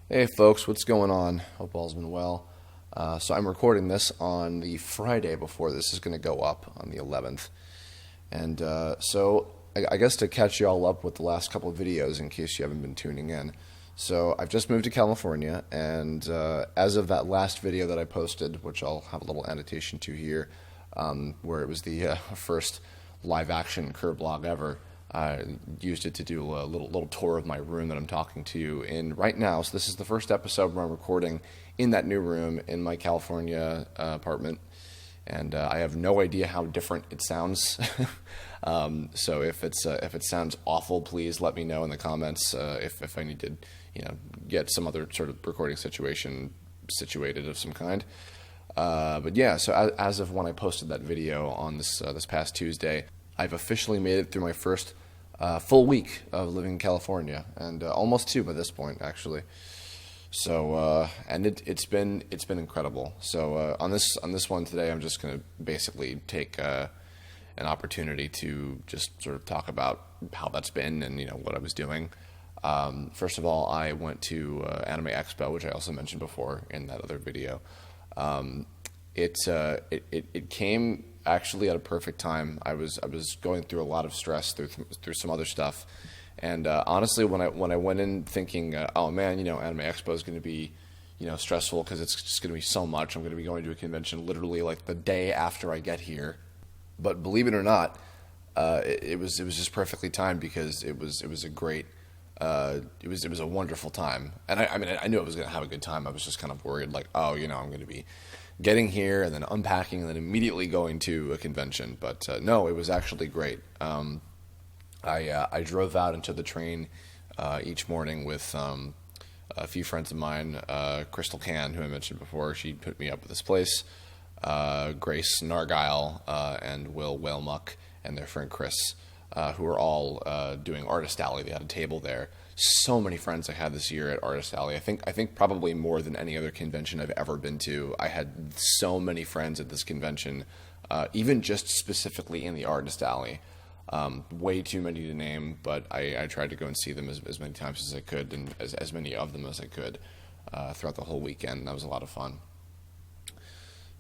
Hey folks, what's going on? Hope all's been well. So I'm recording this on the Friday before this is going to go up on the 11th. And I guess to catch you all up with the last couple of videos in case you haven't been tuning in. So I've just moved to California, and as of that last video that I posted, which I'll have a little annotation to here, where it was the first live action Kirblog ever, I used it to do a little tour of my room that I'm talking to you in right now. So this is the first episode where I'm recording in that new room in my California apartment, and I have no idea how different it sounds. So if it sounds awful, please let me know in the comments. If I need to, get some other sort of recording situation situated of some kind. But yeah, so as of when I posted that video on this past Tuesday, I've officially made it through my first full week of living in California, and almost two by this point, actually. So and it's been incredible. So on this one today, I'm just going to basically take an opportunity to just sort of talk about how that's been and what I was doing. First of all, I went to Anime Expo, which I also mentioned before in that other video. It came actually at a perfect time. I was going through a lot of stress through some other stuff, and honestly, when I went in thinking, oh man, Anime Expo is going to be stressful because it's just going to be so much. I'm going to be going to a convention literally like the day after I get here, but believe it or not, it was just perfectly timed because it was a great. It was a wonderful time, and I mean I knew I was going to have a good time. I was just kind of worried, like, oh, I'm going to be getting here and then unpacking and then immediately going to a convention. But no, it was actually great. I drove out into the train each morning with a few friends of mine, Crystal Can, who I mentioned before. She put me up at this place. Grace Nargile and Will Whalemuck and their friend Chris, who were all doing Artist Alley. They had a table there. So many friends I had this year at Artist Alley. I think probably more than any other convention I've ever been to. I had so many friends at this convention, even just specifically in the Artist Alley. Way too many to name, but I tried to go and see them as many times as I could, and as many of them as I could throughout the whole weekend. That was a lot of fun.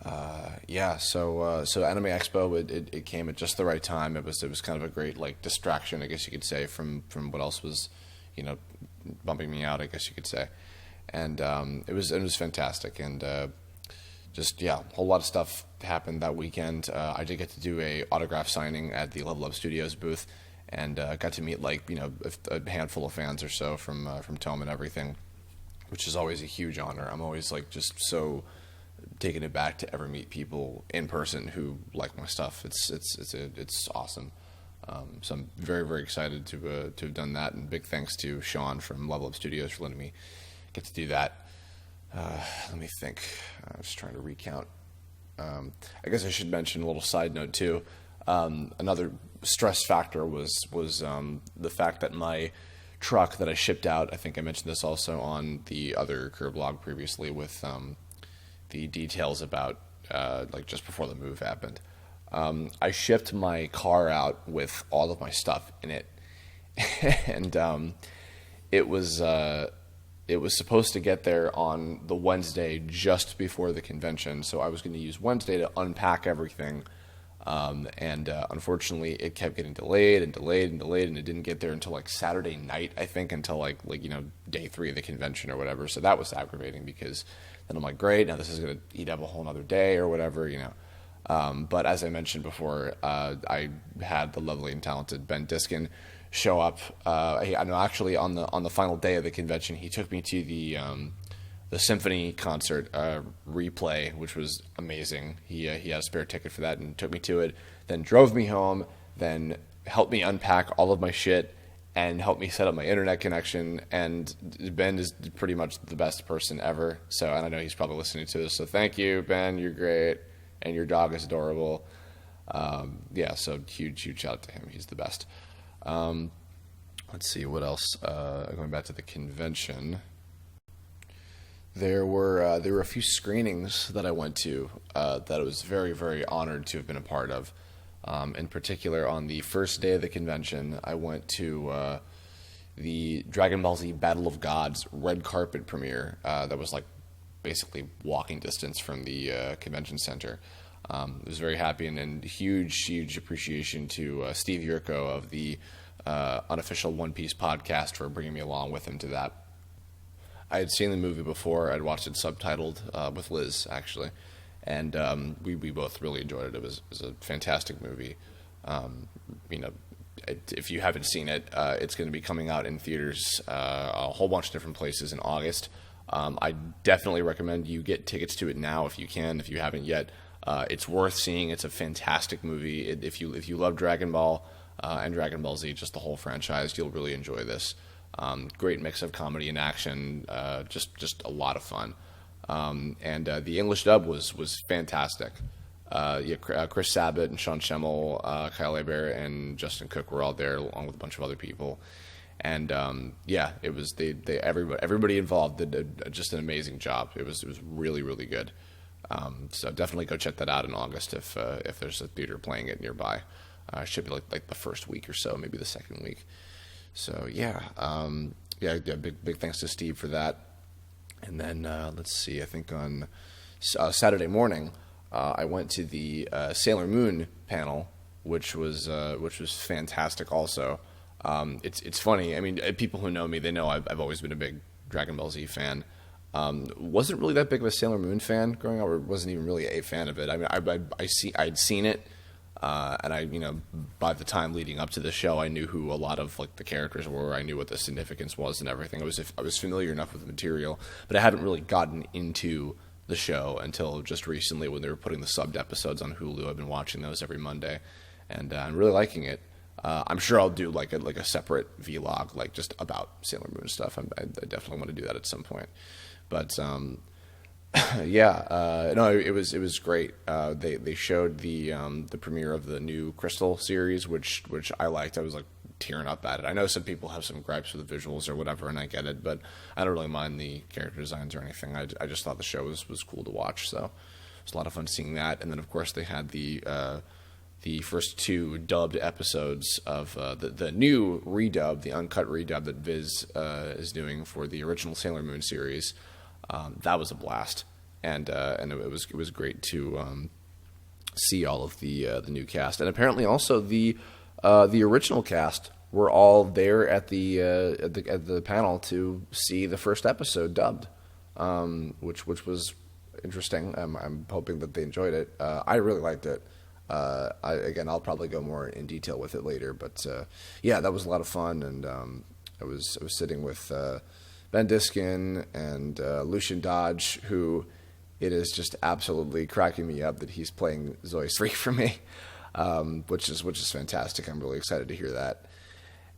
So Anime Expo, it came at just the right time. It was kind of a great distraction, I guess you could say, from what else was bumping me out, I guess you could say. And it was fantastic, and just a whole lot of stuff happened that weekend. I did get to do a autograph signing at the Level Up Studios booth, and got to meet a handful of fans or so from Tome and everything, which is always a huge honor. I'm always just so taken aback to ever meet people in person who like my stuff. It's awesome. So I'm very, very excited to have done that, and big thanks to Sean from Level Up Studios for letting me get to do that. Let me think. I was trying to recount. I guess I should mention a little side note too. Another stress factor was the fact that my truck that I shipped out, I think I mentioned this also on the other Kirblog previously with the details about just before the move happened. I shipped my car out with all of my stuff in it, and it was supposed to get there on the Wednesday just before the convention. So I was going to use Wednesday to unpack everything, and unfortunately, it kept getting delayed, and it didn't get there until Saturday night, I think, until day 3 of the convention or whatever. So that was aggravating because then I'm like, great, now this is going to eat up a whole other day or whatever, But as I mentioned before, I had the lovely and talented Ben Diskin show up. Actually on the final day of the convention, he took me to the symphony concert replay, which was amazing. He had a spare ticket for that and took me to it. Then drove me home. Then helped me unpack all of my shit and helped me set up my internet connection. And Ben is pretty much the best person ever. So, and I know he's probably listening to this. So thank you, Ben. You're great. And your dog is adorable. So huge shout out to him. He's the best. Let's see, what else? Going back to the convention, there were a few screenings that I went to that I was very, very honored to have been a part of. In particular, on the first day of the convention, I went to the Dragon Ball Z Battle of Gods red carpet premiere that was like basically walking distance from the convention center. I was very happy, and huge appreciation to Steve Yurko of the unofficial One Piece podcast for bringing me along with him to that. I had seen the movie before. I'd watched it subtitled with Liz, actually, and we both really enjoyed it. It was a fantastic movie. You know, if you haven't seen it, it's going to be coming out in theaters a whole bunch of different places in August. I definitely recommend you get tickets to it now if you can. If you haven't yet, it's worth seeing. It's a fantastic movie. If you love Dragon Ball and Dragon Ball Z, just the whole franchise, you'll really enjoy this. Great mix of comedy and action, just a lot of fun. And the English dub was fantastic. Chris Sabat and Sean Schemmel, Kyle Aber, and Justin Cook were all there, along with a bunch of other people. And it was everybody involved did just an amazing job. It was really good. So definitely go check that out in August if there's a theater playing it nearby. Should be like the first week or so, maybe the second week. So big thanks to Steve for that. And then let's see, I think on Saturday morning I went to the Sailor Moon panel, which was fantastic. Also, it's funny. I mean, people who know me, they know I've always been a big Dragon Ball Z fan. Wasn't really that big of a Sailor Moon fan growing up, or wasn't even really a fan of it. I mean, I'd seen it. And by the time leading up to the show, I knew who a lot of like the characters were. I knew what the significance was and everything. I was familiar enough with the material, but I hadn't really gotten into the show until just recently when they were putting the subbed episodes on Hulu. I've been watching those every Monday, and I'm really liking it. I'm sure I'll do like a separate vlog, like just about Sailor Moon stuff. I definitely want to do that at some point, but. It was great. They showed the premiere of the new Crystal series, which I liked. I was like tearing up at it. I know some people have some gripes with the visuals or whatever, and I get it, but I don't really mind the character designs or anything. I just thought the show was cool to watch, so it was a lot of fun seeing that. And then of course they had the first two dubbed episodes of the new redub, the uncut redub that Viz is doing for the original Sailor Moon series. That was a blast, and it was great to see all of the new cast, and apparently also the original cast were all there at the panel to see the first episode dubbed, which was interesting. I'm hoping that they enjoyed it. I really liked it. I'll probably go more in detail with it later, but that was a lot of fun, and I was sitting with Ben Diskin and Lucian Dodge, who it is just absolutely cracking me up that he's playing Zoe 3 for me, which is fantastic. I'm really excited to hear that.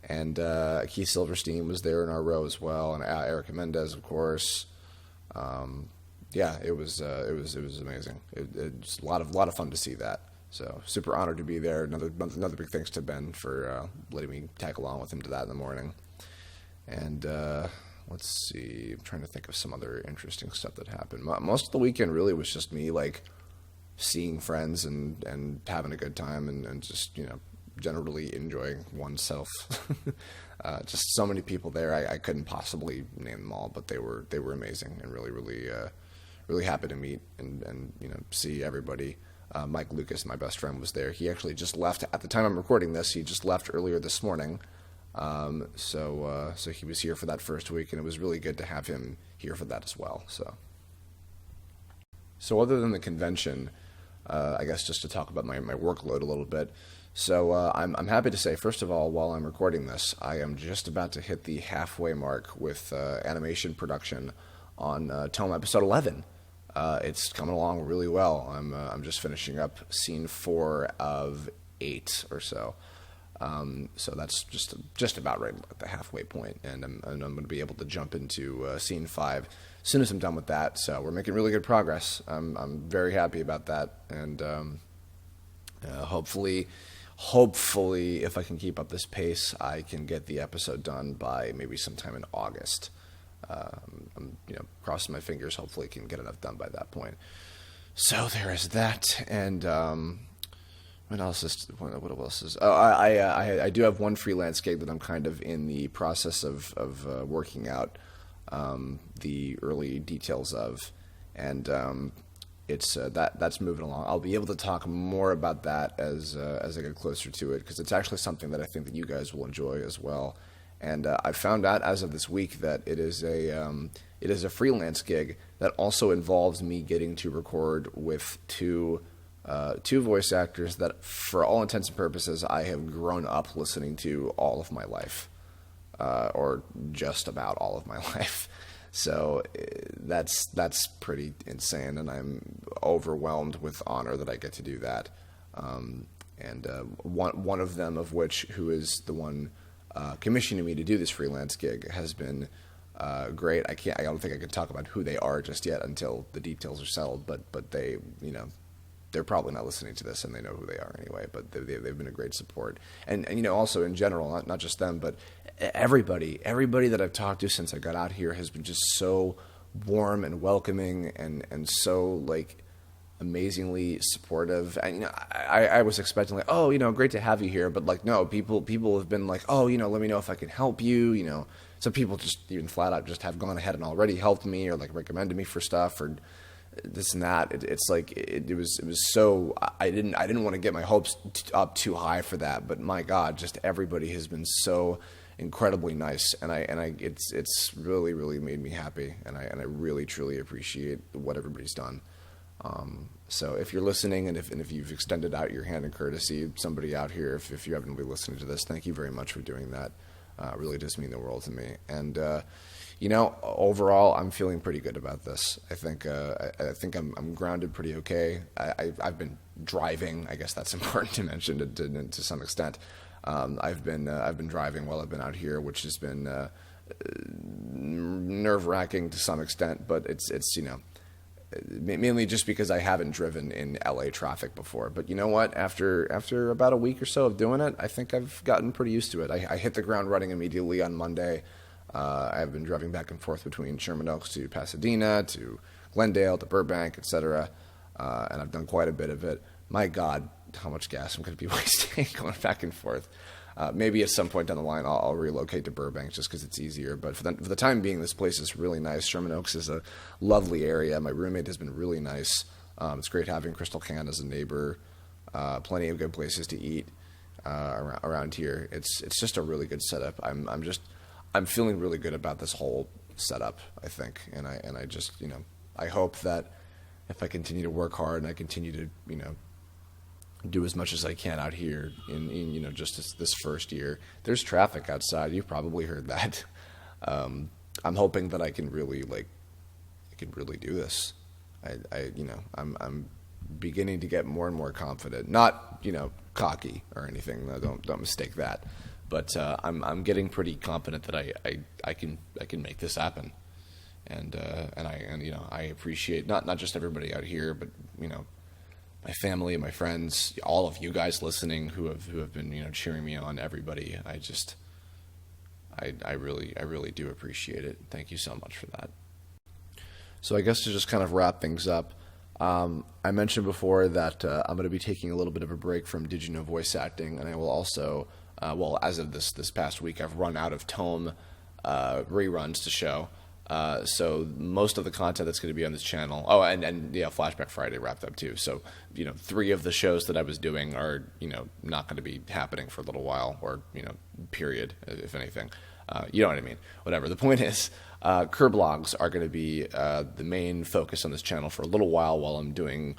And Keith Silverstein was there in our row as well, and Erica Mendez, of course. It was amazing. It's a lot of fun to see that. So super honored to be there. Another big thanks to Ben for letting me tag along with him to that in the morning. And let's see, I'm trying to think of some other interesting stuff that happened. Most of the weekend really was just me like seeing friends and having a good time and just generally enjoying oneself. Just so many people there. I couldn't possibly name them all, but they were amazing and really happy to meet and see everybody. Mike Lucas, my best friend, was there. He actually just left at the time I'm recording this. He just left earlier this morning. So he was here for that first week, and it was really good to have him here for that as well. So other than the convention, I guess just to talk about my workload a little bit. So I'm happy to say, first of all, while I'm recording this, I am just about to hit the halfway mark with animation production on Tome episode 11. It's coming along really well. I'm just finishing up scene 4 of 8 or so. So that's just about right at the halfway point, and I'm going to be able to jump into scene 5 as soon as I'm done with that. So we're making really good progress. I'm very happy about that, and hopefully, if I can keep up this pace, I can get the episode done by maybe sometime in August. I'm crossing my fingers. Hopefully, can get enough done by that point. So there is that, and What else is? What else is? Oh, I do have one freelance gig that I'm kind of in the process of working out the early details of, and it's that's moving along. I'll be able to talk more about that as I get closer to it, because it's actually something that I think that you guys will enjoy as well. And I found out as of this week that it is a freelance gig that also involves me getting to record with two voice actors that, for all intents and purposes, I have grown up listening to all of my life, or just about all of my life. So that's pretty insane, and I'm overwhelmed with honor that I get to do that. And one of them, of which who is the one commissioning me to do this freelance gig, has been great. I don't think I can talk about who they are just yet until the details are settled. But they, they're probably not listening to this, and they know who they are anyway. But they've been a great support, and also in general, not just them, but everybody that I've talked to since I got out here has been just so warm and welcoming, and so amazingly supportive. And I was expecting great to have you here, but no, people have been let me know if I can help you. Some people just even flat out just have gone ahead and already helped me, or recommended me for stuff, or this and that. It was so, I didn't want to get my hopes up too high for that, but my God, just everybody has been so incredibly nice, and it's really, really made me happy, and I really truly appreciate what everybody's done. So if you're listening, and if you've extended out your hand in courtesy, somebody out here, if you happen to be listening to this, thank you very much for doing that. It really does mean the world to me. And overall, I'm feeling pretty good about this. I think I'm grounded pretty okay. I've been driving. I guess that's important to mention to some extent. I've been driving while I've been out here, which has been nerve-wracking to some extent, but it's mainly just because I haven't driven in LA traffic before. But you know what? After about a week or so of doing it, I think I've gotten pretty used to it. I hit the ground running immediately on Monday. I've been driving back and forth between Sherman Oaks to Pasadena, to Glendale, to Burbank, etc. And I've done quite a bit of it. My God, how much gas I'm going to be wasting going back and forth. Maybe at some point down the line, I'll relocate to Burbank just because it's easier. But for the time being, this place is really nice. Sherman Oaks is a lovely area. My roommate has been really nice. It's great having Crystal Can as a neighbor. Plenty of good places to eat around here. It's just a really good setup. I'm feeling really good about this whole setup, I think, and I just I hope that if I continue to work hard and I continue to do as much as I can out here in just this first year. There's traffic outside. You've probably heard that. I'm hoping that I can really do this. I'm beginning to get more and more confident. Not cocky or anything. No, don't mistake that. But I'm getting pretty confident that I can make this happen. And I appreciate not just everybody out here, but my family and my friends, all of you guys listening who have been cheering me on. Everybody, I really do appreciate it. Thank you so much for that. So I guess to just kind of wrap things up, I mentioned before that I'm going to be taking a little bit of a break from Did You Know voice acting, and I will also, as of this past week, I've run out of tome reruns to show. So most of the content that's going to be on this channel, and Flashback Friday wrapped up too. So 3 of the shows that I was doing are not going to be happening for a little while, or period, if anything. You know what I mean? Whatever. The point is, Kirblogs are going to be the main focus on this channel for a little while I'm doing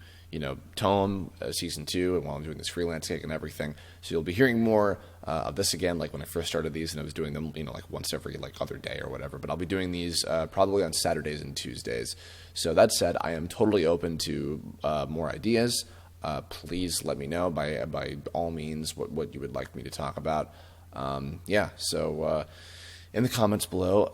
Tome season 2, and while I'm doing this freelance gig and everything. So you'll be hearing more of this again, like when I first started these, and I was doing them, once every other day or whatever. But I'll be doing these probably on Saturdays and Tuesdays. So that said, I am totally open to more ideas. Please let me know by all means what you would like me to talk about. So in the comments below,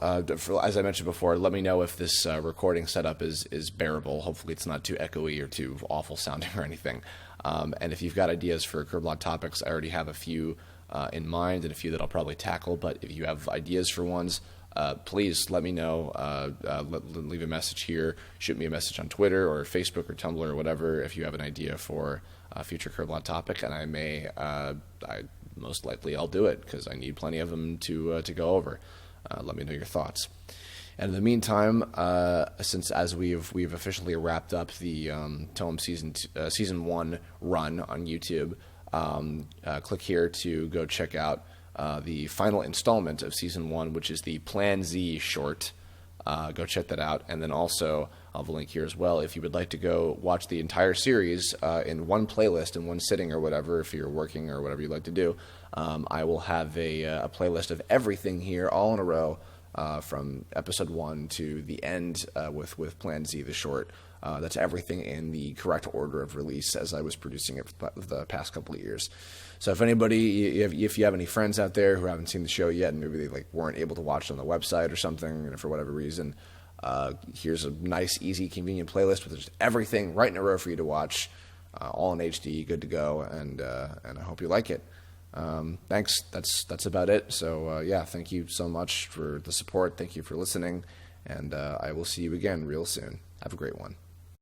as I mentioned before, let me know if this recording setup is bearable. Hopefully it's not too echoey or too awful sounding or anything. And if you've got ideas for Kirblog topics, I already have a few in mind and a few that I'll probably tackle. But if you have ideas for ones, please let me know. Leave a message here. Shoot me a message on Twitter or Facebook or Tumblr or whatever if you have an idea for a future Kirblog topic, and most likely I'll do it because I need plenty of them to go over. Let me know your thoughts. And in the meantime, since as we've officially wrapped up the Tome season 1 run on YouTube, click here to go check out the final installment of season 1, which is the Plan Z short. Go check that out. And then also, I'll have a link here as well if you would like to go watch the entire series in one playlist, in one sitting or whatever, if you're working or whatever you'd like to do. I will have a playlist of everything here all in a row from episode 1 to the end with Plan Z, the short. That's everything in the correct order of release as I was producing it for the past couple of years. So if anybody, if you have any friends out there who haven't seen the show yet and maybe they weren't able to watch it on the website or something for whatever reason, here's a nice, easy, convenient playlist with just everything right in a row for you to watch, all in HD, good to go, and I hope you like it. Thanks. That's about it. So thank you so much for the support. Thank you for listening, and I will see you again real soon. Have a great one.